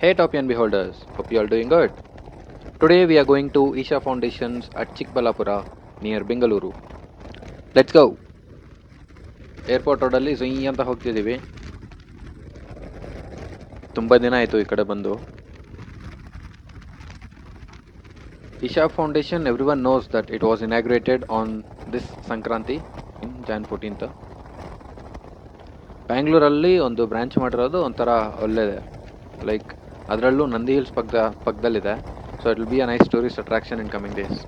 Hey Topian beholders, hope you all doing good. Today we are going to Isha Foundations at Chikbalapura near Bengaluru. Let's go! Airport ರೋಡಲ್ಲಿ ಝುಯ್ ಅಂತ ಹೋಗ್ತಿದ್ದೀವಿ. ತುಂಬ ದಿನ ಆಯಿತು ಈ ಕಡೆ ಬಂದು. Isha Foundation, everyone knows that it was inaugurated on this Sankranti in Jan 14th. ಬ್ಯಾಂಗ್ಳೂರಲ್ಲಿ ಒಂದು ಬ್ರಾಂಚ್ ಮಾಡಿರೋದು ಒಂಥರ ಒಳ್ಳೆಯದೆ. ಲೈಕ್ ಅದರಲ್ಲೂ ನಂದಿ ಹಿಲ್ಸ್ ಪಕ್ಕದಲ್ಲಿದೆ. So it will be a nice tourist attraction in coming days.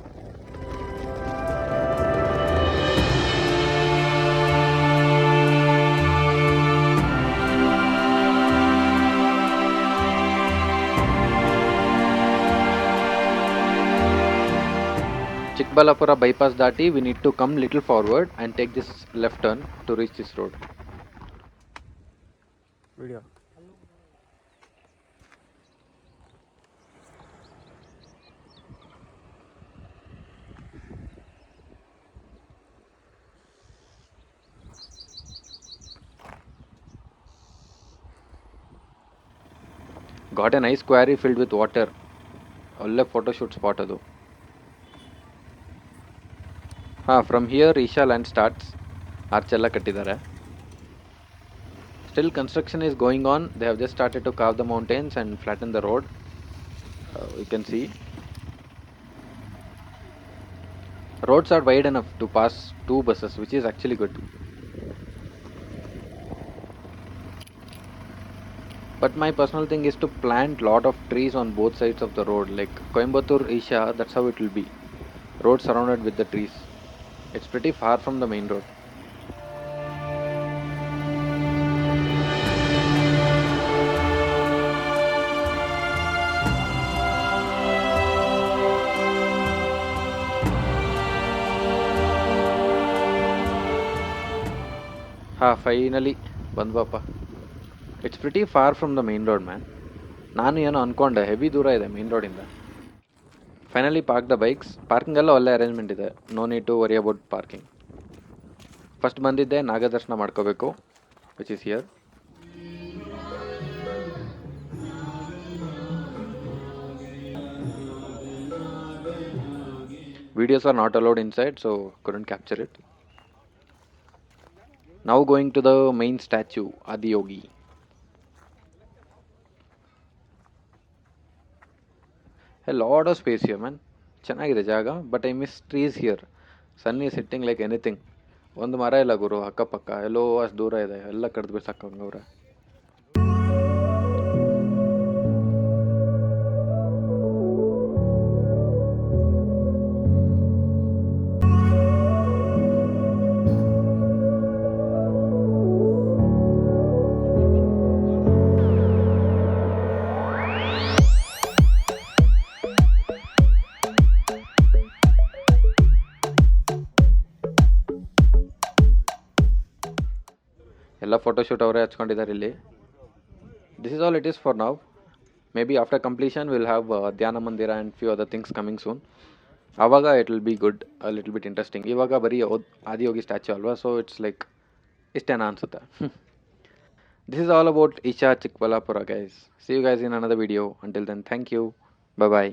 Chikbalapura bypass dati, we need to come little forward and take this left turn to reach this road. Video. Got a nice quarry filled with water. ಒಳ್ಳೆ photoshoot spot ಅದು. From here Isha land starts. Arch ಎಲ್ಲ ಕಟ್ಟಿದ್ದಾರೆ. Still construction is going on. They have just started to carve the mountains and flatten the road. You can see. Roads are wide enough to pass 2 buses, which is actually good. But my personal thing is to plant lot of trees on both sides of the road. Like Coimbatore, Isha, that's how it will be. Road surrounded with the trees. It's pretty far from the main road. Finally ಬಂದ್ವಪ್ಪ. It's pretty far from the main road man. ನಾನು ಏನೋ ಅಂದ್ಕೊಂಡೆ heavy ದೂರ ಇದೆ main ರೋಡಿಂದ. Finally park the bikes. Parking ಎಲ್ಲ ಒಳ್ಳೆ arrangement ಇದೆ. No need to worry about parking. First ಬಂದಿದ್ದೆ ನಾಗದರ್ಶನ ಮಾಡ್ಕೋಬೇಕು, which is here. Videos are not allowed inside, so couldn't capture it. Now going to the main statue, Adiyogi. A lot of space here, man. ಚೆನ್ನಾಗಿದೆ ಜಾಗ, but I miss trees here. Sun is sitting like anything. ಒಂದು ಮರ ಇಲ್ಲ ಗುರು ಅಕ್ಕಪಕ್ಕ, ಎಲ್ಲೋ ಅಷ್ಟು ದೂರ ಇದೆ, ಎಲ್ಲ ಕಡ್ದು ಬಿಸಾಕಂಗವ್ರೆ. ಎಲ್ಲ ಫೋಟೋಶೂಟ್ ಅವರೇ ಹಚ್ಕೊಂಡಿದ್ದಾರೆ ಇಲ್ಲಿ. This is all it is for ನಾವ್. May be after completion will have Dhyana Mandira and few other things coming soon. ಆವಾಗ it will be good, little bit interesting. ಇವಾಗ ಬರೀ ಆದಿಯೋಗಿ ಸ್ಟ್ಯಾಚ್ಯೂ ಅಲ್ವಾ, ಸೊ ಇಟ್ಸ್ ಲೈಕ್ ಇಷ್ಟೇನಾ ಅನ್ಸುತ್ತೆ. This is all about Isha Chikbalapura, guys. See you guys in another video. Until then, thank you. Bye bye.